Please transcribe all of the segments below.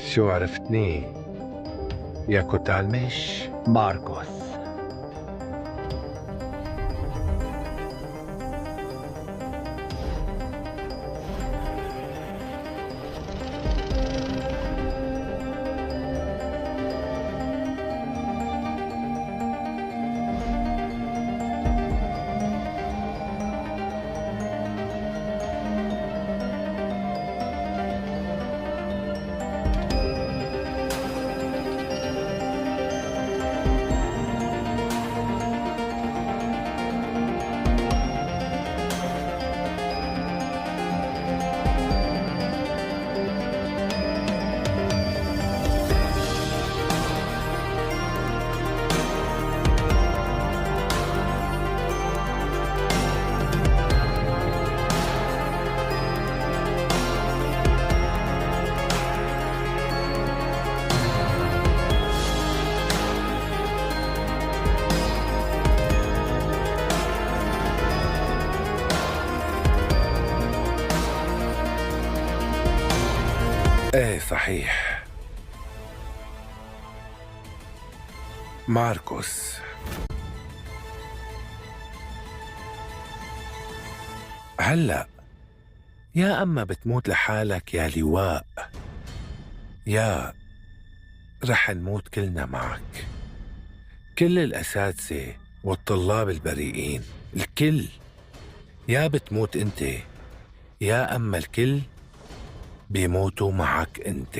شو عرفتني يا كوتالمش؟ ماركوس. ايه صحيح، ماركوس. هلأ يا أما بتموت لحالك يا لواء، يا رح نموت كلنا معك، كل الأساتذة والطلاب البريئين، الكل. يا بتموت انت يا أما الكل بيموتوا معك انت.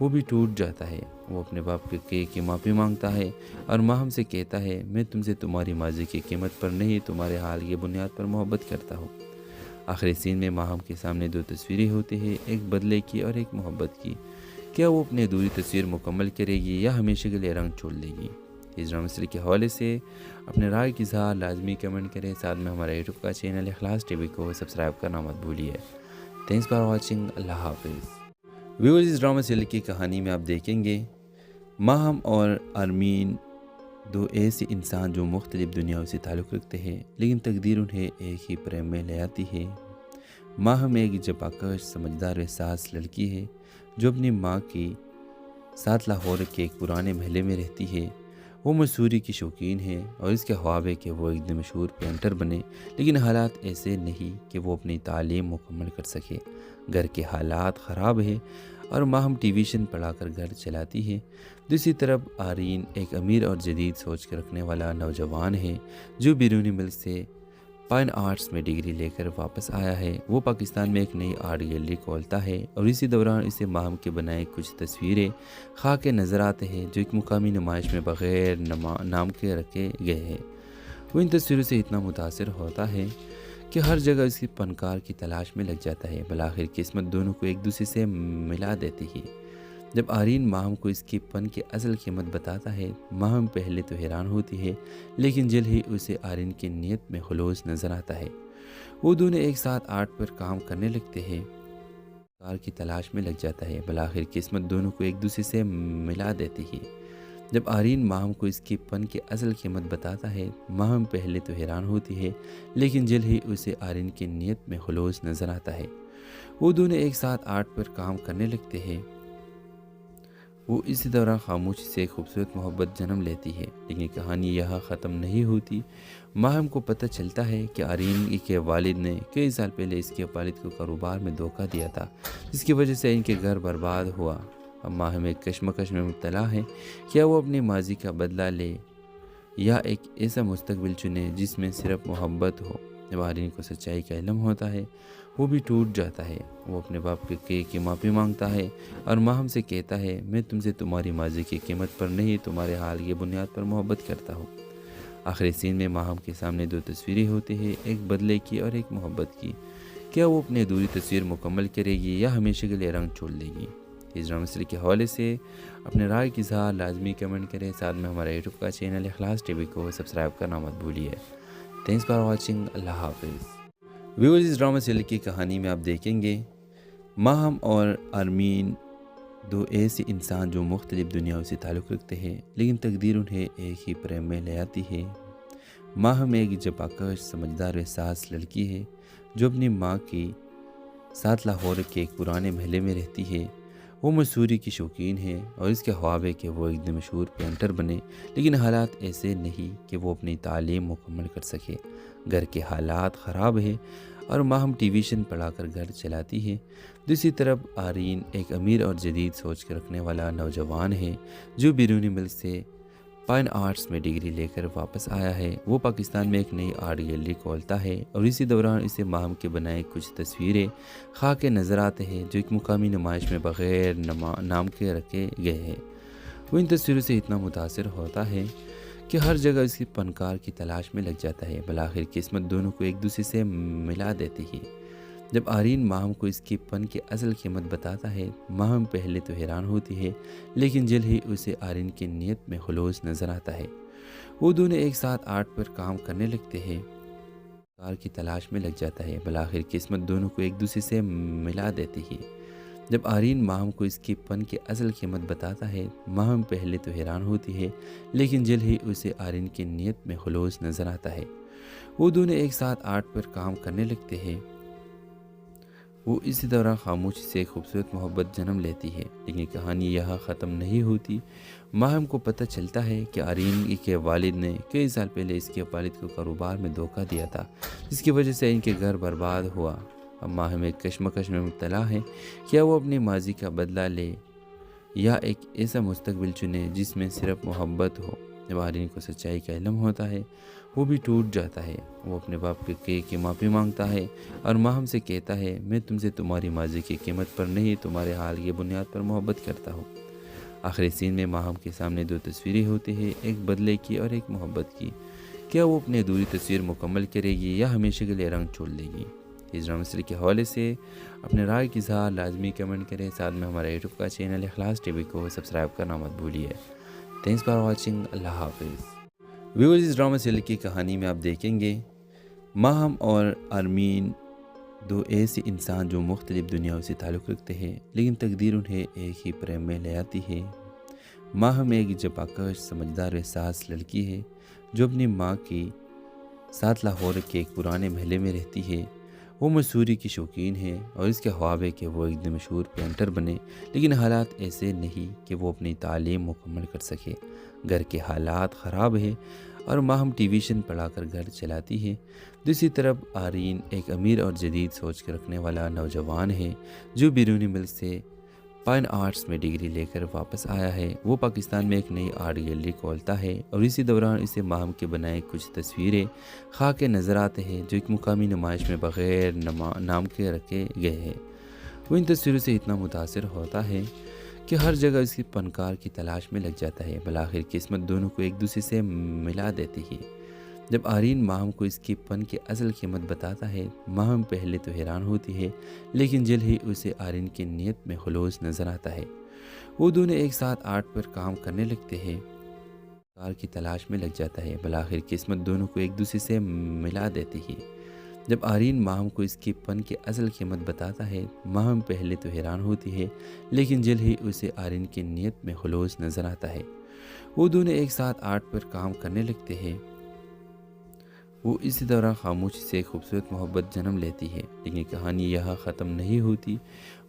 وہ بھی ٹوٹ جاتا ہے۔ وہ اپنے باپ کے کہے کی معافی مانگتا ہے اور ماہم سے کہتا ہے میں تم سے تمہاری ماضی کی قیمت پر نہیں تمہارے حال کی بنیاد پر محبت کرتا ہوں۔ آخری سین میں ماہم کے سامنے دو تصویریں ہوتی ہیں، ایک بدلے کی اور ایک محبت کی۔ کیا وہ اپنی ادھوری تصویر مکمل کرے گی یا ہمیشہ کے لیے رنگ چھوڑ دے گی؟ اس ڈرامہ سیریز کے حوالے سے اپنے رائے کی اظہار لازمی کمنٹ کریں، ساتھ میں ہمارا یوٹیوب کا چینل اخلاص ٹی وی کو سبسکرائب کرنا مت بھولیے۔ تھینکس فار واچنگ، اللہ حافظ۔ ویورز، اس ڈرامہ سیریز کی کہانی میں آپ دیکھیں گے ماہم اور آرمین دو ایسے انسان جو مختلف دنیاؤں سے تعلق رکھتے ہیں، لیکن تقدیر انہیں ایک ہی پریم میں لے آتی ہے۔ ماہم ایک جفاکش سمجھدار و احساس لڑکی ہے جو اپنی ماں کی ساتھ لاہور کے ایک پرانے محلے میں رہتی ہے۔ وہ مصوری کی شوقین ہے اور اس کے خواب ہے کہ وہ ایک دن مشہور پینٹر بنے، لیکن حالات ایسے نہیں کہ وہ اپنی تعلیم مکمل کر سکے۔ گھر کے حالات خراب ہے اور ماہم ٹیویشن پڑھا کر گھر چلاتی ہے۔ دوسری طرف آرین ایک امیر اور جدید سوچ کے رکھنے والا نوجوان ہے جو بیرونی ملک سے فائن آرٹس میں ڈگری لے کر واپس آیا ہے۔ وہ پاکستان میں ایک نئی آرٹ گیلری کھولتا ہے اور اسی دوران اسے ماہم کے بنائے کچھ تصویریں خاک کے نظر آتے ہیں جو ایک مقامی نمائش میں بغیر نام کے رکھے گئے ہیں۔ وہ ان تصویروں سے اتنا متاثر ہوتا ہے کہ ہر جگہ اس کی فنکار کی تلاش میں لگ جاتا ہے۔ بالآخر قسمت دونوں کو ایک دوسرے سے ملا دیتی ہے۔ جب آرین ماہم کو اس کے فن کی اصل قیمت بتاتا ہے، ماہم پہلے تو حیران ہوتی ہے، لیکن جلد ہی اسے آرین کی نیت میں خلوص نظر آتا ہے۔ وہ دونوں ایک ساتھ آرٹ پر کام کرنے لگتے ہیں، کار کی تلاش میں لگ جاتا ہے۔ بالآخر قسمت دونوں کو ایک دوسرے سے ملا دیتی ہے۔ جب آرین ماہم کو اس کے فن کی اصل قیمت بتاتا ہے، ماہم پہلے تو حیران ہوتی ہے، لیکن جلد ہی اسے آرین کی نیت میں خلوص نظر آتا ہے۔ وہ دونوں ایک ساتھ آرٹ پر کام کرنے لگتے ہیں۔ وہ اسی دوران خاموشی سے ایک خوبصورت محبت جنم لیتی ہے، لیکن کہانی یہاں ختم نہیں ہوتی۔ ماہم کو پتہ چلتا ہے کہ آرین کے والد نے کئی سال پہلے اس کے والد کو کاروبار میں دھوکہ دیا تھا، جس کی وجہ سے ان کے گھر برباد ہوا۔ اب ماہم ایک کشمکش میں مبتلا ہے، کیا وہ اپنی ماضی کا بدلہ لے یا ایک ایسا مستقبل چنے جس میں صرف محبت ہو؟ جب آرین کو سچائی کا علم ہوتا ہے، وہ بھی ٹوٹ جاتا ہے۔ وہ اپنے باپ کے کہے کی معافی مانگتا ہے اور ماہم سے کہتا ہے میں تم سے تمہاری ماضی کی قیمت پر نہیں تمہارے حال کی بنیاد پر محبت کرتا ہوں۔ آخری سین میں ماہم کے سامنے دو تصویریں ہوتی ہیں، ایک بدلے کی اور ایک محبت کی۔ کیا وہ اپنی ادھوری تصویر مکمل کرے گی یا ہمیشہ کے لیے رنگ چھوڑ دے گی؟ اس ڈرامہ سیریز کے حوالے سے اپنے رائے کی اظہار لازمی کمنٹ کریں، ساتھ میں ہمارا یوٹیوب کا چینل اخلاص ٹی وی کو سبسکرائب کرنا مت بھولیے۔ تھینکس فار واچنگ، اللہ حافظ۔ ویورز، اس ڈرامہ سیریز کی کہانی میں آپ دیکھیں گے ماہم اور آرمین دو ایسے انسان جو مختلف دنیاؤں سے تعلق رکھتے ہیں، لیکن تقدیر انہیں ایک ہی پریم میں لے آتی ہے۔ ماہم ایک جفاکش سمجھدار و احساس لڑکی ہے جو اپنی ماں کی ساتھ لاہور کے ایک پرانے محلے میں رہتی ہے۔ وہ مصوری کی شوقین ہے اور اس کے خواب ہے کہ وہ ایک دن مشہور پینٹر بنے، لیکن حالات ایسے نہیں کہ وہ اپنی تعلیم مکمل کر سکے۔ گھر کے حالات خراب ہے اور ماہم ٹیویشن پڑھا کر گھر چلاتی ہے۔ دوسری طرف آرین ایک امیر اور جدید سوچ کے رکھنے والا نوجوان ہے جو بیرونی ملک سے فائن آرٹس میں ڈگری لے کر واپس آیا ہے۔ وہ پاکستان میں ایک نئی آرٹ گیلری کھولتا ہے اور اسی دوران اسے ماہم کے بنائے کچھ تصویریں خاک کے نظر آتے ہیں جو ایک مقامی نمائش میں بغیر نام کے رکھے گئے ہیں۔ وہ ان تصویروں سے اتنا متاثر ہوتا ہے کہ ہر جگہ اس کی فنکار کی تلاش میں لگ جاتا ہے۔ بالآخر قسمت دونوں کو ایک دوسرے سے ملا دیتی ہے۔ جب آرین ماہم کو اس کے فن کی اصل قیمت بتاتا ہے، ماہم پہلے تو حیران ہوتی ہے، لیکن جلد ہی اسے آرین کی نیت میں خلوص نظر آتا ہے۔ وہ دونوں ایک ساتھ آرٹ پر کام کرنے لگتے ہیں، کار کی تلاش میں لگ جاتا ہے۔ بالآخر قسمت دونوں کو ایک دوسرے سے ملا دیتی ہے۔ جب آرین ماہم کو اس کے فن کی اصل قیمت بتاتا ہے، ماہم پہلے تو حیران ہوتی ہے، لیکن جلد ہی اسے آرین کی نیت میں خلوص نظر آتا ہے۔ وہ دونوں ایک ساتھ آرٹ پر کام کرنے لگتے ہیں۔ وہ اسی دوران خاموشی سے ایک خوبصورت محبت جنم لیتی ہے، لیکن کہانی یہاں ختم نہیں ہوتی۔ ماہم کو پتہ چلتا ہے کہ آرین کے والد نے کئی سال پہلے اس کے والد کو کاروبار میں دھوکہ دیا تھا، جس کی وجہ سے ان کے گھر برباد ہوا۔ اب ماہم ایک کشمکش میں مبتلا ہے، کیا وہ اپنی ماضی کا بدلہ لے یا ایک ایسا مستقبل چنے جس میں صرف محبت ہو؟ جب آرین کو سچائی کا علم ہوتا ہے وہ بھی ٹوٹ جاتا ہے۔ وہ اپنے باپ کی معافی مانگتا ہے اور ماہم سے کہتا ہے میں تم سے تمہاری ماضی کی قیمت پر نہیں تمہارے حال کی بنیاد پر محبت کرتا ہوں۔ آخری سین میں ماہم کے سامنے دو تصویریں ہوتی ہیں، ایک بدلے کی اور ایک محبت کی۔ کیا وہ اپنی ادھوری تصویر مکمل کرے گی یا ہمیشہ کے لیے رنگ چھوڑ دے گی؟ اس ڈرامہ سیریز کے حوالے سے اپنے رائے کی اظہار لازمی کمنٹ کریں، ساتھ میں ہمارا یوٹیوب کا چینل اخلاص ٹی وی کو سبسکرائب کرنا مت بھولیے۔ تھینکس فار واچنگ، اللہ حافظ۔ ویورز، اس ڈرامہ سیریل کی کہانی میں آپ دیکھیں گے ماہم اور آرمین دو ایسے انسان جو مختلف دنیاؤں سے تعلق رکھتے ہیں، لیکن تقدیر انہیں ایک ہی پریم میں لے آتی ہے۔ ماہم ایک جفاکش سمجھدار و احساس لڑکی ہے جو اپنی ماں کے ساتھ لاہور کے ایک پرانے محلے میں رہتی ہے۔ وہ مصوری کی شوقین ہے اور اس کے خواب ہے کہ وہ ایک دن مشہور پینٹر بنے، لیکن حالات ایسے نہیں کہ وہ اپنی تعلیم مکمل کر سکے۔ گھر کے حالات خراب ہیں اور ماہم ٹیویشن پڑھا کر گھر چلاتی ہے۔ دوسری طرف آرین ایک امیر اور جدید سوچ کے رکھنے والا نوجوان ہے جو بیرونی ملک سے فائن آرٹس میں ڈگری لے کر واپس آیا ہے۔ وہ پاکستان میں ایک نئی آرٹ گیلری کھولتا ہے اور اسی دوران اسے ماہم کے بنائے کچھ تصویریں خواہ کے نظر آتے ہیں جو ایک مقامی نمائش میں بغیر نام کے رکھے گئے ہیں۔ وہ ان تصویروں سے اتنا متاثر ہوتا ہے کہ ہر جگہ اس کی فنکار کی تلاش میں لگ جاتا ہے۔ بالآخر قسمت دونوں کو ایک دوسرے سے ملا دیتی ہے۔ جب آرین ماہم کو اس کی فن کی اصل قیمت بتاتا ہے، ماہم پہلے تو حیران ہوتی ہے، لیکن جلد ہی اسے آرین کی نیت میں خلوص نظر آتا ہے۔ وہ دونوں ایک ساتھ آرٹ پر کام کرنے لگتے ہیں، کار کی تلاش میں لگ جاتا ہے۔ بالآخر قسمت دونوں کو ایک دوسرے سے ملا دیتی ہے۔ جب آرین ماہم کو اس کی فن کی اصل قیمت بتاتا ہے، ماہم پہلے تو حیران ہوتی ہے، لیکن جلد ہی اسے آرین کی نیت میں خلوص نظر آتا ہے۔ وہ دونوں ایک ساتھ آرٹ پر کام کرنے لگتے ہیں۔ وہ اسی دوران خاموشی سے ایک خوبصورت محبت جنم لیتی ہے، لیکن کہانی یہاں ختم نہیں ہوتی۔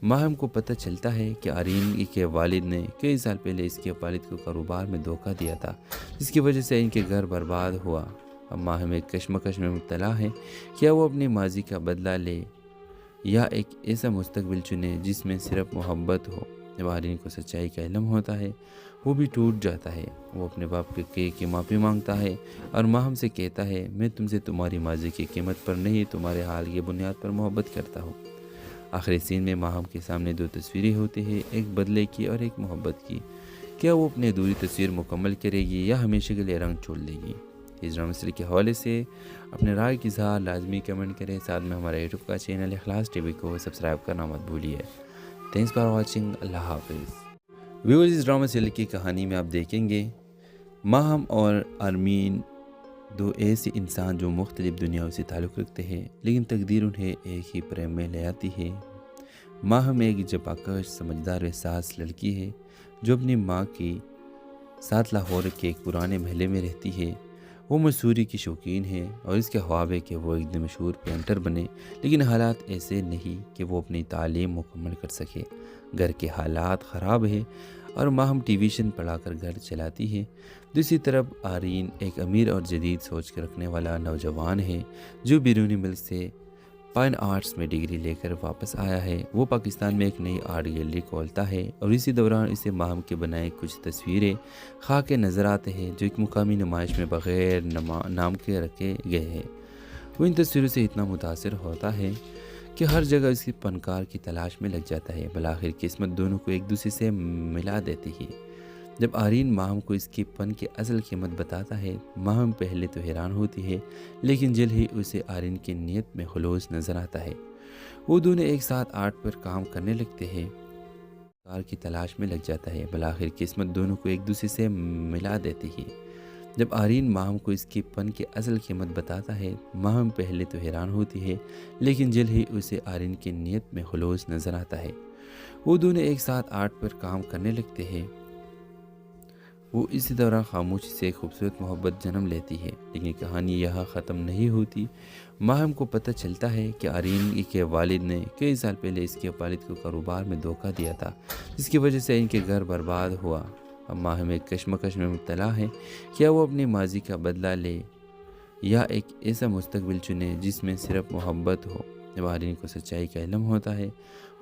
ماہم کو پتہ چلتا ہے کہ آرین کے والد نے کئی سال پہلے اس کے والد کو کاروبار میں دھوکہ دیا تھا، جس کی وجہ سے ان کے گھر برباد ہوا۔ اب ماہم ایک کشمکش میں مبتلا ہے، کیا وہ اپنی ماضی کا بدلہ لے یا ایک ایسا مستقبل چنے جس میں صرف محبت ہو؟ جب آرین کو سچائی کا علم ہوتا ہے وہ بھی ٹوٹ جاتا ہے۔ وہ اپنے باپ کی معافی مانگتا ہے اور ماہم سے کہتا ہے میں تم سے تمہاری ماضی کی قیمت پر نہیں تمہارے حال کی بنیاد پر محبت کرتا ہوں۔ آخری سین میں ماہم کے سامنے دو تصویریں ہوتی ہیں، ایک بدلے کی اور ایک محبت کی۔ کیا وہ اپنی ادھوری تصویر مکمل کرے گی یا ہمیشہ کے لیے رنگ چھوڑ دے گی؟ اس ڈرامہ سیریل کے حوالے سے اپنے رائے کی اظہار لازمی کمنٹ کریں، ساتھ میں ہمارا یوٹیوب کا چینل اخلاص ٹی وی کو سبسکرائب کرنا مت بھولیے۔ تھینکس فار واچنگ، اللہ حافظ۔ ویورز، اس ڈرامہ سیریل کی کہانی میں آپ دیکھیں گے ماہم اور آرمین دو ایسے انسان جو مختلف دنیاؤں سے تعلق رکھتے ہیں، لیکن تقدیر انہیں ایک ہی پریم میں لے آتی ہے۔ ماہم ایک جفاکش سمجھدار و احساس لڑکی ہے جو اپنی ماں کے ساتھ لاہور کے ایک پرانے محلے میں رہتی ہے۔ وہ مصوری کی شوقین ہے اور اس کے خواب ہے کہ وہ ایک دن مشہور پینٹر بنے، لیکن حالات ایسے نہیں کہ وہ اپنی تعلیم مکمل کر سکے۔ گھر کے حالات خراب ہیں اور ماہم ٹیویشن پڑھا کر گھر چلاتی ہے۔ دوسری طرف آرین ایک امیر اور جدید سوچ کے رکھنے والا نوجوان ہے جو بیرونی ملک سے فائن آرٹس میں ڈگری لے کر واپس آیا ہے۔ وہ پاکستان میں ایک نئی آرٹ گیلری کھولتا ہے اور اسی دوران اسے ماہم کے بنائے کچھ تصویریں خواہ کے نظر آتے ہیں جو ایک مقامی نمائش میں بغیر نام کے رکھے گئے ہیں۔ وہ ان تصویروں سے اتنا متاثر ہوتا ہے کہ ہر جگہ اس کی فنکار کی تلاش میں لگ جاتا ہے۔ بالآخر قسمت دونوں کو ایک دوسرے سے ملا دیتی ہے۔ جب آرین ماہم کو اس کی فن کی اصل قیمت بتاتا ہے، ماہم پہلے تو حیران ہوتی ہے، لیکن جلد ہی اسے آرین کی نیت میں خلوص نظر آتا ہے۔ وہ دونوں ایک ساتھ آرٹ پر کام کرنے لگتے ہیں، کار کی تلاش میں لگ جاتا ہے۔ بالآخر قسمت دونوں کو ایک دوسرے سے ملا دیتی ہے۔ جب آرین ماہم کو اس کی فن کی اصل قیمت بتاتا ہے، ماہم پہلے تو حیران ہوتی ہے، لیکن جلد ہی اسے آرین کی نیت میں خلوص نظر آتا ہے۔ وہ دونوں ایک ساتھ آرٹ پر کام کرنے لگتے ہیں۔ وہ اسی دوران خاموشی سے ایک خوبصورت محبت جنم لیتی ہے، لیکن کہانی یہاں ختم نہیں ہوتی۔ ماہم کو پتہ چلتا ہے کہ آرین کے والد نے کئی سال پہلے اس کے والد کو کاروبار میں دھوکہ دیا تھا، جس کی وجہ سے ان کے گھر برباد ہوا۔ اب ماہم ایک کشمکش میں مبتلا ہے، کیا وہ اپنی ماضی کا بدلہ لے یا ایک ایسا مستقبل چنے جس میں صرف محبت ہو؟ جب آرین کو سچائی کا علم ہوتا ہے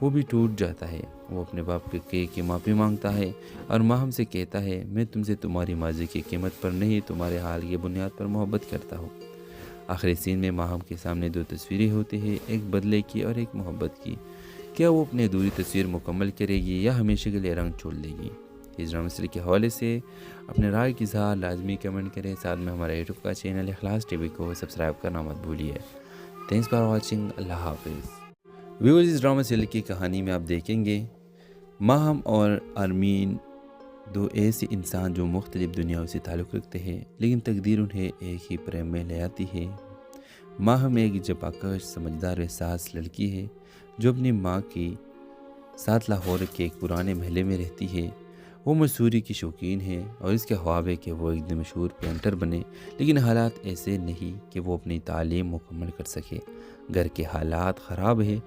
وہ بھی ٹوٹ جاتا ہے۔ وہ اپنے باپ کی معافی مانگتا ہے اور ماہم سے کہتا ہے میں تم سے تمہاری ماضی کی قیمت پر نہیں تمہارے حال کی بنیاد پر محبت کرتا ہوں۔ آخری سین میں ماہم کے سامنے دو تصویریں ہوتی ہیں، ایک بدلے کی اور ایک محبت کی۔ کیا وہ اپنی ادھوری تصویر مکمل کرے گی یا ہمیشہ کے لیے رنگ چھوڑ دے گی؟ اس ڈرامہ سیریز کے حوالے سے اپنے رائے کی اظہار لازمی کمنٹ کریں، ساتھ میں ہمارا یوٹیوب کا چینل اخلاص ٹی وی کو سبسکرائب کرنا مت بھولیے۔ تھینکس فار واچنگ، اللہ حافظ۔ ویورز، اس ڈرامہ سیریز کی کہانی میں آپ دیکھیں گے ماہم اور آرمین دو ایسے انسان جو مختلف دنیاؤں سے تعلق رکھتے ہیں، لیکن تقدیر انہیں ایک ہی پریم میں لے آتی ہے۔ ماہم ایک جفاکش سمجھدار و احساس لڑکی ہے جو اپنی ماں کی ساتھ لاہور کے ایک پرانے محلے میں رہتی ہے۔ وہ مصوری کی شوقین ہے اور اس کے خواب ہے کہ وہ ایک دن مشہور پینٹر بنے، لیکن حالات ایسے نہیں کہ وہ اپنی تعلیم مکمل کر سکے۔ گھر کے حالات خراب ہے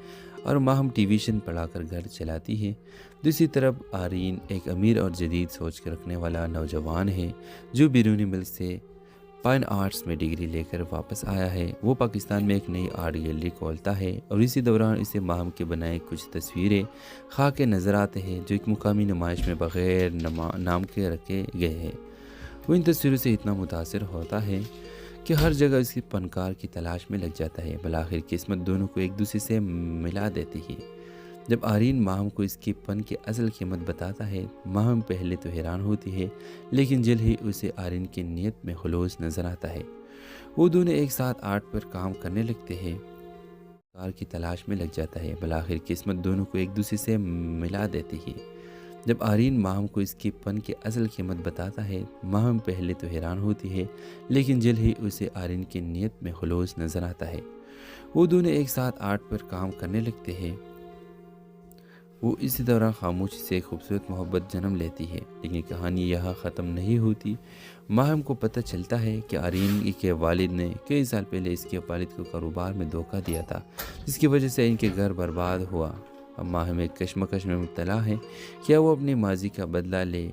اور ماہم ٹیویشن پڑھا کر گھر چلاتی ہے۔ دوسری طرف آرین ایک امیر اور جدید سوچ کے رکھنے والا نوجوان ہے جو بیرونی ملک سے فائن آرٹس میں ڈگری لے کر واپس آیا ہے۔ وہ پاکستان میں ایک نئی آرٹ گیلری کھولتا ہے اور اسی دوران اسے ماہم کے بنائے کچھ تصویریں خاک کے نظر آتے ہیں جو ایک مقامی نمائش میں بغیر نام کے رکھے گئے ہیں۔ وہ ان تصویروں سے اتنا متاثر ہوتا ہے کہ ہر جگہ اس کی فنکار کی تلاش میں لگ جاتا ہے۔ بالآخر قسمت دونوں کو ایک دوسرے سے ملا دیتی ہے۔ جب آرین ماہم کو اس کی فن کی اصل قیمت بتاتا ہے، ماہم پہلے تو حیران ہوتی ہے، لیکن جلد ہی اسے آرین کی نیت میں خلوص نظر آتا ہے۔ وہ دونوں ایک ساتھ آرٹ پر کام کرنے لگتے ہیں، کار کی تلاش میں لگ جاتا ہے۔ بالآخر قسمت دونوں کو ایک دوسرے سے ملا دیتی ہے۔ جب آرین ماہم کو اس کی فن کی اصل قیمت بتاتا ہے، ماہم پہلے تو حیران ہوتی ہے، لیکن جلد ہی اسے آرین کی نیت میں خلوص نظر آتا ہے۔ وہ دونوں ایک ساتھ آرٹ پر کام کرنے لگتے ہیں۔ وہ اسی دوران خاموشی سے ایک خوبصورت محبت جنم لیتی ہے، لیکن کہانی یہاں ختم نہیں ہوتی۔ ماہم کو پتہ چلتا ہے کہ آرین کے والد نے کئی سال پہلے اس کے والد کو کاروبار میں دھوکہ دیا تھا، جس کی وجہ سے ان کے گھر برباد ہوا۔ اب ماہم ایک کشمکش میں مبتلا ہے، کیا وہ اپنی ماضی کا بدلہ لے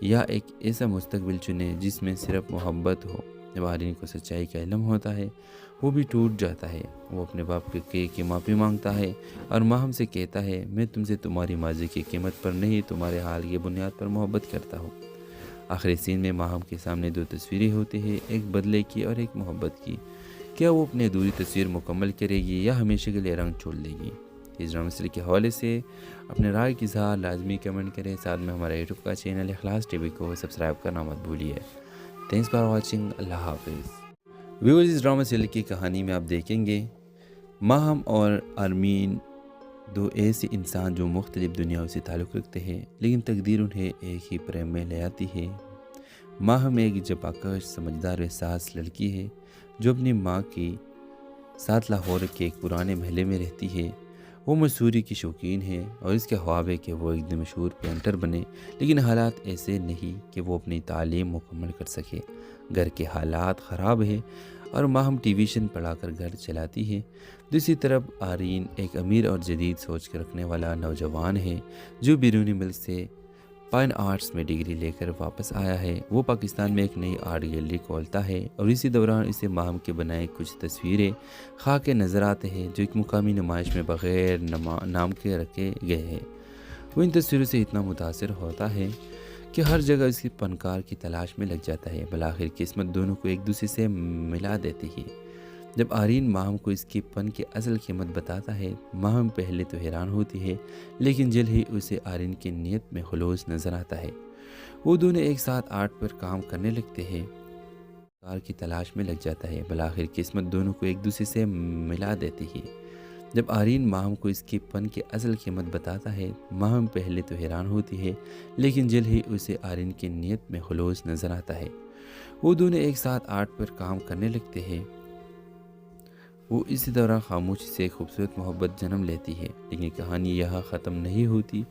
یا ایک ایسا مستقبل چنے جس میں صرف محبت ہو؟ جب آرین کو سچائی کا علم ہوتا ہے وہ بھی ٹوٹ جاتا ہے۔ وہ اپنے باپ کی معافی مانگتا ہے اور ماہم سے کہتا ہے میں تم سے تمہاری ماضی کی قیمت پر نہیں تمہارے حال کی بنیاد پر محبت کرتا ہوں۔ آخری سین میں ماہم کے سامنے دو تصویریں ہوتی ہیں، ایک بدلے کی اور ایک محبت کی۔ کیا وہ اپنی ادھوری تصویر مکمل کرے گی یا ہمیشہ کے لیے رنگ چھوڑ دے گی؟ اس ڈرامہ سیریز کے حوالے سے اپنے رائے کی اظہار لازمی کمنٹ کریں، ساتھ میں ہمارا یوٹیوب کا چینل اخلاص ٹی وی کو سبسکرائب کرنا مت بھولیے۔ تھینکس فار واچنگ، اللہ حافظ۔ ویورز، اس ڈرامہ سیریز کی کہانی میں آپ دیکھیں گے ماہم اور آرمین دو ایسے انسان جو مختلف دنیاؤں سے تعلق رکھتے ہیں، لیکن تقدیر انہیں ایک ہی پریم میں لے آتی ہے۔ ماہم ایک جفاکش سمجھدار و احساس لڑکی ہے جو اپنی ماں کی ساتھ لاہور کے ایک پرانے محلے میں رہتی ہے۔ وہ مصوری کی شوقین ہے اور اس کے خواب ہے کہ وہ ایک دن مشہور پینٹر بنے، لیکن حالات ایسے نہیں کہ وہ اپنی تعلیم مکمل کر سکے۔ گھر کے حالات خراب ہے اور ماہم ٹیویشن پڑھا کر گھر چلاتی ہے۔ دوسری طرف آرین ایک امیر اور جدید سوچ کے رکھنے والا نوجوان ہے جو بیرونی ملک سے فائن آرٹس میں ڈگری لے کر واپس آیا ہے۔ وہ پاکستان میں ایک نئی آرٹ گیلری کھولتا ہے اور اسی دوران اسے ماہم کے بنائے کچھ تصویریں خاک کے نظر آتے ہیں جو ایک مقامی نمائش میں بغیر نام کے رکھے گئے ہیں۔ وہ ان تصویروں سے اتنا متاثر ہوتا ہے کہ ہر جگہ اس کی فنکار کی تلاش میں لگ جاتا ہے۔ بالآخر قسمت دونوں کو ایک دوسرے سے ملا دیتی ہے۔ جب آرین ماہم کو اس کی فن کی اصل قیمت بتاتا ہے، ماہم پہلے تو حیران ہوتی ہے، لیکن جلد ہی اسے آرین کی نیت میں خلوص نظر آتا ہے۔ وہ دونوں ایک ساتھ آرٹ پر کام کرنے لگتے ہیں، کار کی تلاش میں لگ جاتا ہے۔ بالآخر قسمت دونوں کو ایک دوسرے سے ملا دیتی ہے۔ جب آرین ماہم کو اس کی فن کی اصل قیمت بتاتا ہے، ماہم پہلے تو حیران ہوتی ہے، لیکن جلد ہی اسے آرین کی نیت میں خلوص نظر آتا ہے۔ وہ دونوں ایک ساتھ آرٹ پر کام کرنے لگتے ہیں۔ وہ اسی دوران خاموشی سے ایک خوبصورت محبت جنم لیتی ہے، لیکن کہانی یہاں ختم نہیں ہوتی۔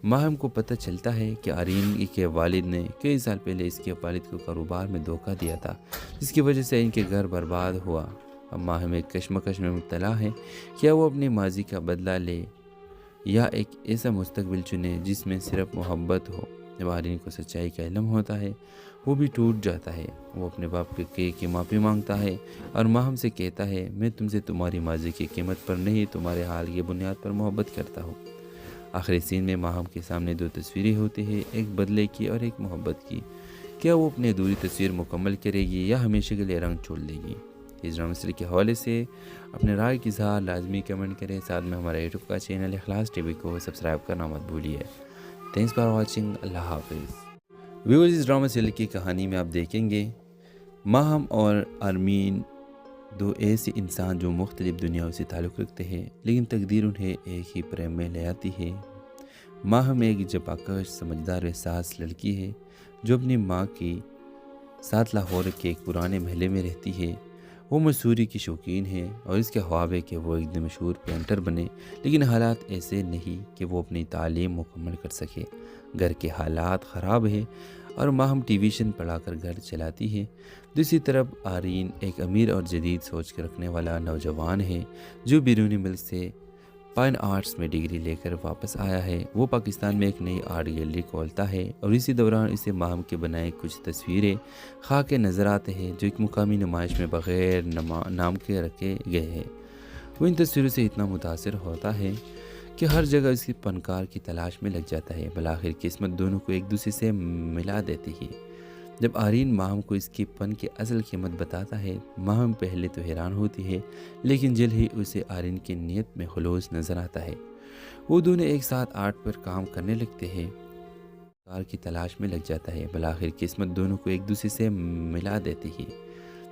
ماہم کو پتہ چلتا ہے کہ آرین کے والد نے کئی سال پہلے اس کے والد کو کاروبار میں دھوکہ دیا تھا، جس کی وجہ سے ان کے گھر برباد ہوا۔ اب ماہم ایک کشمکش میں مبتلا ہے، کیا وہ اپنی ماضی کا بدلہ لے یا ایک ایسا مستقبل چنے جس میں صرف محبت ہو؟ جب آرین کو سچائی کا علم ہوتا ہے وہ بھی ٹوٹ جاتا ہے۔ وہ اپنے باپ کی معافی مانگتا ہے اور ماہم سے کہتا ہے میں تم سے تمہاری ماضی کی قیمت پر نہیں تمہارے حال کی بنیاد پر محبت کرتا ہوں۔ آخری سین میں ماہم کے سامنے دو تصویریں ہوتی ہیں، ایک بدلے کی اور ایک محبت کی۔ کیا وہ اپنی ادھوری تصویر مکمل کرے گی یا ہمیشہ کے لیے رنگ چھوڑ دے گی؟ اس ڈرامہ سیریز کے حوالے سے اپنے رائے کی اظہار لازمی کمنٹ کریں، ساتھ میں ہمارے یوٹیوب کا چینل اخلاص ٹی وی کو سبسکرائب کرنا مت بھولیے۔ تھینکس فار واچنگ، اللہ حافظ۔ ویورز، اس ڈرامہ سیریل کی کہانی میں آپ دیکھیں گے ماہم اور آرمین دو ایسے انسان جو مختلف دنیاؤں سے تعلق رکھتے ہیں، لیکن تقدیر انہیں ایک ہی پریم میں لے آتی ہے۔ ماہم ایک جفاکش سمجھدار و احساس لڑکی ہے جو اپنی ماں کے ساتھ لاہور کے ایک پرانے محلے میں رہتی ہے۔ وہ مصوری کی شوقین ہے اور اس کے خواب ہے کہ وہ ایک دن مشہور پینٹر بنے، لیکن حالات ایسے نہیں کہ وہ اپنی تعلیم مکمل کر سکے۔ گھر کے حالات خراب ہے اور ماہم ٹیویشن پڑھا کر گھر چلاتی ہے۔ دوسری طرف آرین ایک امیر اور جدید سوچ کے رکھنے والا نوجوان ہے جو بیرونی ملک سے فائن آرٹس میں ڈگری لے کر واپس آیا ہے۔ وہ پاکستان میں ایک نئی آرٹ گیلری کھولتا ہے اور اسی دوران اسے ماہم کے بنائے کچھ تصویریں خاک کے نظر آتے ہیں جو ایک مقامی نمائش میں بغیر نام کے رکھے گئے ہیں۔ وہ ان تصویروں سے اتنا متاثر ہوتا ہے کہ ہر جگہ اس کی فنکار کی تلاش میں لگ جاتا ہے۔ بالآخر قسمت دونوں کو ایک دوسرے سے ملا دیتی ہے۔ جب آرین ماہم کو اس کے فن کی اصل قیمت بتاتا ہے، ماہم پہلے تو حیران ہوتی ہے، لیکن جلد ہی اسے آرین کی نیت میں خلوص نظر آتا ہے۔ وہ دونوں ایک ساتھ آرٹ پر کام کرنے لگتے ہیں، کار کی تلاش میں لگ جاتا ہے۔ بالآخر قسمت دونوں کو ایک دوسرے سے ملا دیتی ہے۔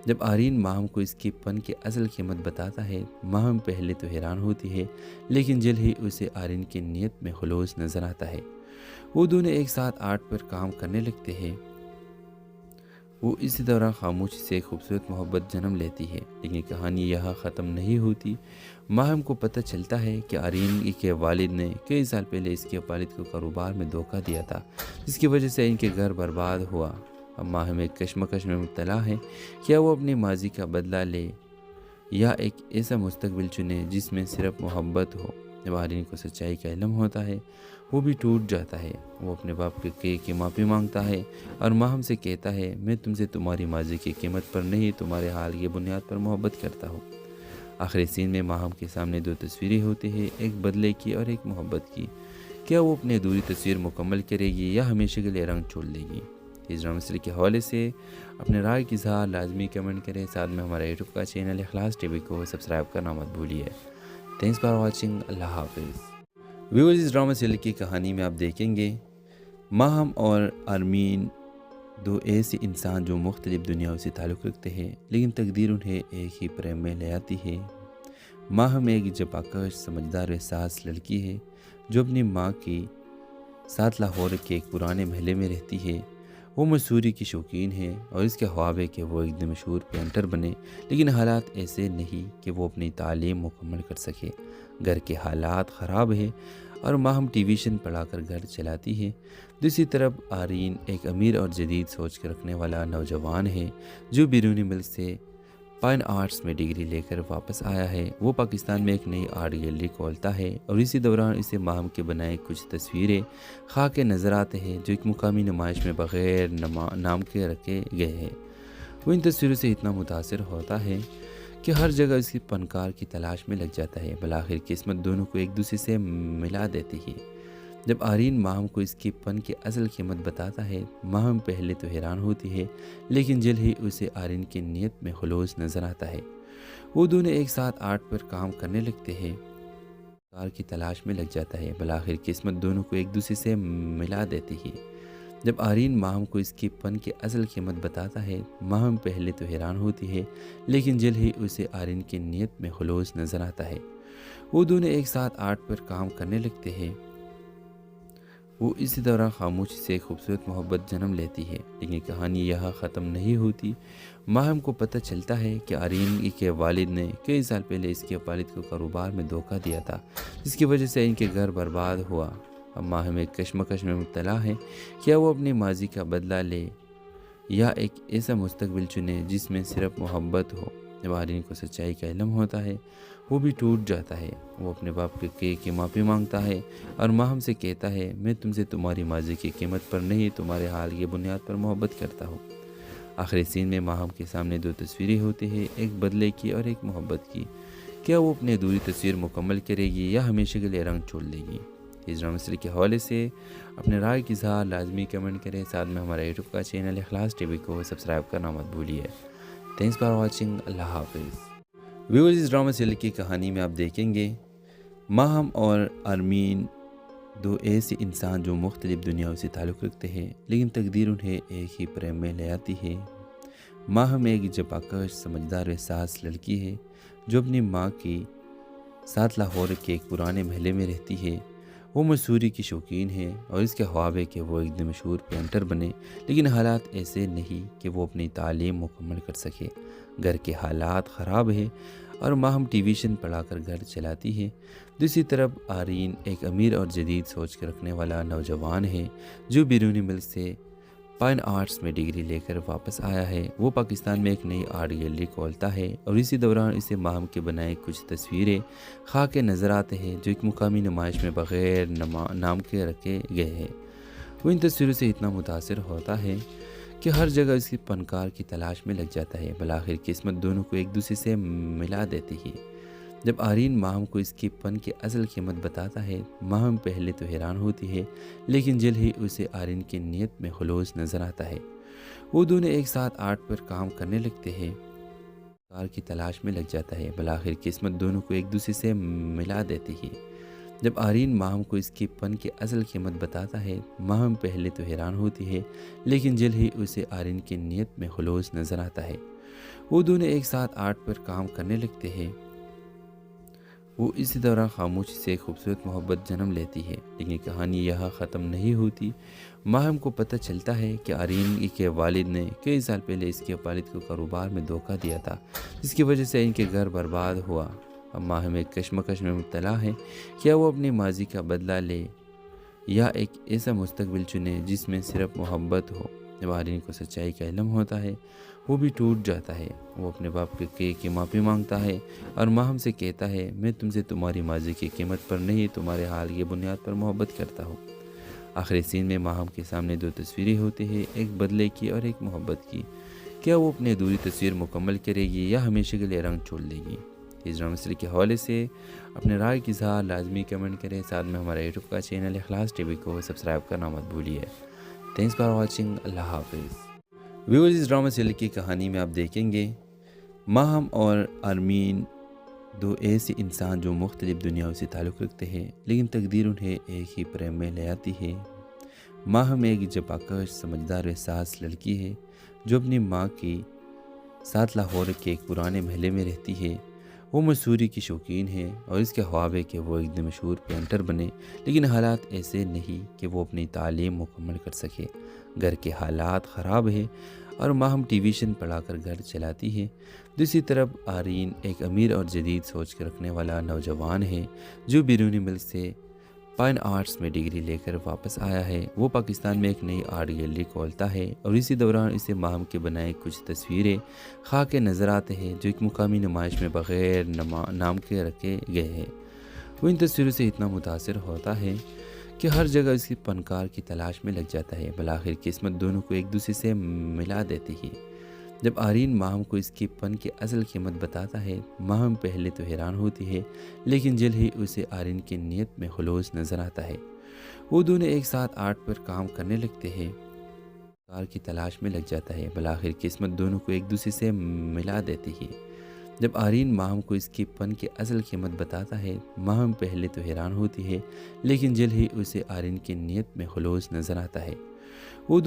جب آرین ماہم کو اس کے فن کی اصل قیمت بتاتا ہے، ماہم پہلے تو حیران ہوتی ہے، لیکن جلد ہی اسے آرین کی نیت میں خلوص نظر آتا ہے۔ وہ دونوں ایک ساتھ آرٹ پر کام کرنے لگتے ہیں۔ وہ اسی دوران خاموشی سے ایک خوبصورت محبت جنم لیتی ہے، لیکن کہانی یہاں ختم نہیں ہوتی۔ ماہم کو پتہ چلتا ہے کہ آرین کے والد نے کئی سال پہلے اس کے والد کو کاروبار میں دھوکہ دیا تھا، جس کی وجہ سے ان کے گھر برباد ہوا۔ اب ماہم ایک کشمکش میں مبتلا ہے، کیا وہ اپنی ماضی کا بدلہ لے یا ایک ایسا مستقبل چنے جس میں صرف محبت ہو؟ جب آرین کو سچائی کا علم ہوتا ہے وہ بھی ٹوٹ جاتا ہے۔ وہ اپنے باپ کی معافی مانگتا ہے اور ماہم سے کہتا ہے میں تم سے تمہاری ماضی کی قیمت پر نہیں تمہارے حال کی بنیاد پر محبت کرتا ہوں۔ آخری سین میں ماہم کے سامنے دو تصویریں ہوتی ہیں، ایک بدلے کی اور ایک محبت کی۔ کیا وہ اپنی ادھوری تصویر مکمل کرے گی یا ہمیشہ کے لیے رنگ چھوڑ دے گی؟ اس ڈرامہ سیریل کے حوالے سے اپنے رائے کی اظہار لازمی کمنٹ کریں، ساتھ میں ہمارے یوٹیوب کا چینل اخلاص ٹی وی کو سبسکرائب کرنا مت بھولیے۔ تھینکس فار واچنگ، اللہ حافظ۔ ویورز، اس ڈرامہ سیریل کی کہانی میں آپ دیکھیں گے ماہم اور آرمین دو ایسے انسان جو مختلف دنیاؤں سے تعلق رکھتے ہیں، لیکن تقدیر انہیں ایک ہی پریم میں لے آتی ہے۔ ماہم ایک جفاکش سمجھدار و احساس لڑکی ہے جو اپنی ماں کے ساتھ لاہور کے ایک پرانے محلے میں رہتی ہے۔ وہ مصوری کی شوقین ہے اور اس کے خواب ہے کہ وہ ایک دن مشہور پینٹر بنے، لیکن حالات ایسے نہیں کہ وہ اپنی تعلیم مکمل کر سکے۔ گھر کے حالات خراب ہے اور ماہم ٹیویشن پڑھا کر گھر چلاتی ہے۔ دوسری طرف آرین ایک امیر اور جدید سوچ کے رکھنے والا نوجوان ہے جو بیرونی ملک سے فائن آرٹس میں ڈگری لے کر واپس آیا ہے۔ وہ پاکستان میں ایک نئی آرٹ گیلری کھولتا ہے اور اسی دوران اسے ماہم کے بنائے کچھ تصویریں خاک کے نظر آتے ہیں جو ایک مقامی نمائش میں بغیر نام کے رکھے گئے ہیں۔ وہ ان تصویروں سے اتنا متاثر ہوتا ہے کہ ہر جگہ اس کی فنکار کی تلاش میں لگ جاتا ہے۔ بالآخر قسمت دونوں کو ایک دوسرے سے ملا دیتی ہے۔ جب آرین ماہم کو اس کے فن کی اصل قیمت بتاتا ہے، ماہم پہلے تو حیران ہوتی ہے، لیکن جلد ہی اسے آرین کی نیت میں خلوص نظر آتا ہے۔ وہ دونوں ایک ساتھ آرٹ پر کام کرنے لگتے ہیں، کار کی تلاش میں لگ جاتا ہے۔ بالآخر قسمت دونوں کو ایک دوسرے سے ملا دیتی ہے۔ جب آرین ماہم کو اس کے فن کی اصل قیمت بتاتا ہے، ماہم پہلے تو حیران ہوتی ہے، لیکن جلد ہی اسے آرین کی نیت میں خلوص نظر آتا ہے۔ وہ دونوں ایک ساتھ آرٹ پر کام کرنے لگتے ہیں۔ وہ اسی دوران خاموشی سے ایک خوبصورت محبت جنم لیتی ہے، لیکن کہانی یہاں ختم نہیں ہوتی۔ ماہم کو پتہ چلتا ہے کہ آرین کے والد نے کئی سال پہلے اس کے والد کو کاروبار میں دھوکہ دیا تھا، جس کی وجہ سے ان کے گھر برباد ہوا۔ اب ماہم ایک کشمکش میں مبتلا ہے، کیا وہ اپنی ماضی کا بدلہ لے یا ایک ایسا مستقبل چنے جس میں صرف محبت ہو؟ جب آرین کو سچائی کا علم ہوتا ہے وہ بھی ٹوٹ جاتا ہے۔ وہ اپنے باپ کی معافی مانگتا ہے اور ماہم سے کہتا ہے میں تم سے تمہاری ماضی کی قیمت پر نہیں تمہارے حال کی بنیاد پر محبت کرتا ہوں۔ آخری سین میں ماہم کے سامنے دو تصویریں ہوتی ہیں، ایک بدلے کی اور ایک محبت کی۔ کیا وہ اپنی ادھوری تصویر مکمل کرے گی یا ہمیشہ کے لیے رنگ چھوڑ دے گی؟ اس ڈرامہ سیریز کے حوالے سے اپنے رائے کی اظہار لازمی کمنٹ کریں، ساتھ میں ہمارا یوٹیوب کا چینل اخلاص ٹی وی کو سبسکرائب کرنا مت بھولیے۔ تھینکس فار واچنگ، اللہ حافظ۔ ویورز، اس ڈرامہ سیریل کی کہانی میں آپ دیکھیں گے ماہم اور آرمین دو ایسے انسان جو مختلف دنیاؤں سے تعلق رکھتے ہیں، لیکن تقدیر انہیں ایک ہی پریم میں لے آتی ہے۔ ماہم ایک جفاکش سمجھدار احساس لڑکی ہے جو اپنی ماں کے ساتھ لاہور کے ایک پرانے محلے میں رہتی ہے۔ وہ مصوری کی شوقین ہے اور اس کے خواب ہے کہ وہ ایک دن مشہور پینٹر بنے، لیکن حالات ایسے نہیں کہ وہ اپنی تعلیم مکمل کر سکے۔ گھر کے حالات خراب ہیں اور ماہم ٹیویشن پڑھا کر گھر چلاتی ہے۔ دوسری طرف آرین ایک امیر اور جدید سوچ کے رکھنے والا نوجوان ہے جو بیرونی ملک سے فائن آرٹس میں ڈگری لے کر واپس آیا ہے۔ وہ پاکستان میں ایک نئی آرٹ گیلری کھولتا ہے اور اسی دوران اسے ماہم کے بنائے کچھ تصویریں خاک کے نظر آتے ہیں جو ایک مقامی نمائش میں بغیر نام کے رکھے گئے ہیں۔ وہ ان تصویروں سے اتنا متاثر ہوتا ہے کہ ہر جگہ اس کی فنکار کی تلاش میں لگ جاتا ہے۔ بالآخر قسمت دونوں کو ایک دوسرے سے ملا دیتی ہے۔ جب آرین ماہم کو اس کی فن کی اصل قیمت بتاتا ہے، ماہم پہلے تو حیران ہوتی ہے، لیکن جلد ہی اسے آرین کی نیت میں خلوص نظر آتا ہے۔ وہ دونوں ایک ساتھ آرٹ پر کام کرنے لگتے ہیں، کار کی تلاش میں لگ جاتا ہے۔ بالآخر قسمت دونوں کو ایک دوسرے سے ملا دیتی ہے۔ جب آرین ماہم کو اس کی فن کی اصل قیمت بتاتا ہے، ماہم پہلے تو حیران ہوتی ہے، لیکن جلد ہی اسے آرین کی نیت میں خلوص نظر آتا ہے۔ وہ دونوں ایک ساتھ آرٹ پر کام کرنے لگتے ہیں۔ وہ اسی دوران خاموشی سے ایک خوبصورت محبت جنم لیتی ہے، لیکن کہانی یہاں ختم نہیں ہوتی۔ ماہم کو پتہ چلتا ہے کہ آرین کے والد نے کئی سال پہلے اس کے والد کو کاروبار میں دھوکہ دیا تھا، جس کی وجہ سے ان کے گھر برباد ہوا۔ اب ماہم ایک کشمکش میں مبتلا ہے، کیا وہ اپنے ماضی کا بدلہ لے یا ایک ایسا مستقبل چنے جس میں صرف محبت ہو؟ جب آرین کو سچائی کا علم ہوتا ہے وہ بھی ٹوٹ جاتا ہے۔ وہ اپنے باپ کی معافی مانگتا ہے اور ماہم سے کہتا ہے میں تم سے تمہاری ماضی کی قیمت پر نہیں تمہارے حال کی بنیاد پر محبت کرتا ہوں۔ آخری سین میں ماہم کے سامنے دو تصویریں ہوتی ہیں، ایک بدلے کی اور ایک محبت کی۔ کیا وہ اپنی ادھوری تصویر مکمل کرے گی یا ہمیشہ کے لیے رنگ چھوڑ دے گی؟ اس ڈرامہ سیریز کے حوالے سے اپنے رائے کی اظہار لازمی کمنٹ کریں، ساتھ میں ہمارا یوٹیوب کا چینل اخلاص ٹی وی کو سبسکرائب کرنا مت بھولیے۔ تھینکس فار واچنگ، اللہ حافظ۔ ویورز، اس ڈرامہ سیریل کی کہانی میں آپ دیکھیں گے ماہم اور آرمین دو ایسے انسان جو مختلف دنیاؤں سے تعلق رکھتے ہیں، لیکن تقدیر انہیں ایک ہی پریم میں لے آتی ہے۔ ماہم ایک جفاکش سمجھدار احساس لڑکی ہے جو اپنی ماں کے ساتھ لاہور کے ایک پرانے محلے میں رہتی ہے۔ وہ مصوری کی شوقین ہے اور اس کے خواب ہے کہ وہ ایک دن مشہور پینٹر بنے، لیکن حالات ایسے نہیں کہ وہ اپنی تعلیم مکمل کر سکے۔ گھر کے حالات خراب ہیں اور ماہم ٹیویشن پڑھا کر گھر چلاتی ہے۔ دوسری طرف آرین ایک امیر اور جدید سوچ کے رکھنے والا نوجوان ہے جو بیرونی ملک سے فائن آرٹس میں ڈگری لے کر واپس آیا ہے۔ وہ پاکستان میں ایک نئی آرٹ گیلری کھولتا ہے اور اسی دوران اسے ماہم کے بنائے کچھ تصویریں خاک کے نظر آتے ہیں جو ایک مقامی نمائش میں بغیر نام کے رکھے گئے ہیں۔ وہ ان تصویروں سے اتنا متاثر ہوتا ہے کہ ہر جگہ اس کی فنکار کی تلاش میں لگ جاتا ہے۔ بالآخر قسمت دونوں کو ایک دوسرے سے ملا دیتی ہے۔ جب آرین ماہم کو اس کی فن کی اصل قیمت بتاتا ہے، ماہم پہلے تو حیران ہوتی ہے، لیکن جلد ہی اسے آرین کی نیت میں خلوص نظر آتا ہے۔ وہ دونوں ایک ساتھ آرٹ پر کام کرنے لگتے ہیں، کار کی تلاش میں لگ جاتا ہے۔ بالآخر قسمت دونوں کو ایک دوسرے سے ملا دیتی ہے۔ جب آرین ماہم کو اس کی فن کی اصل قیمت بتاتا ہے، ماہم پہلے تو حیران ہوتی ہے، لیکن جلد ہی اسے آرین کی نیت میں خلوص نظر آتا ہے۔ وہ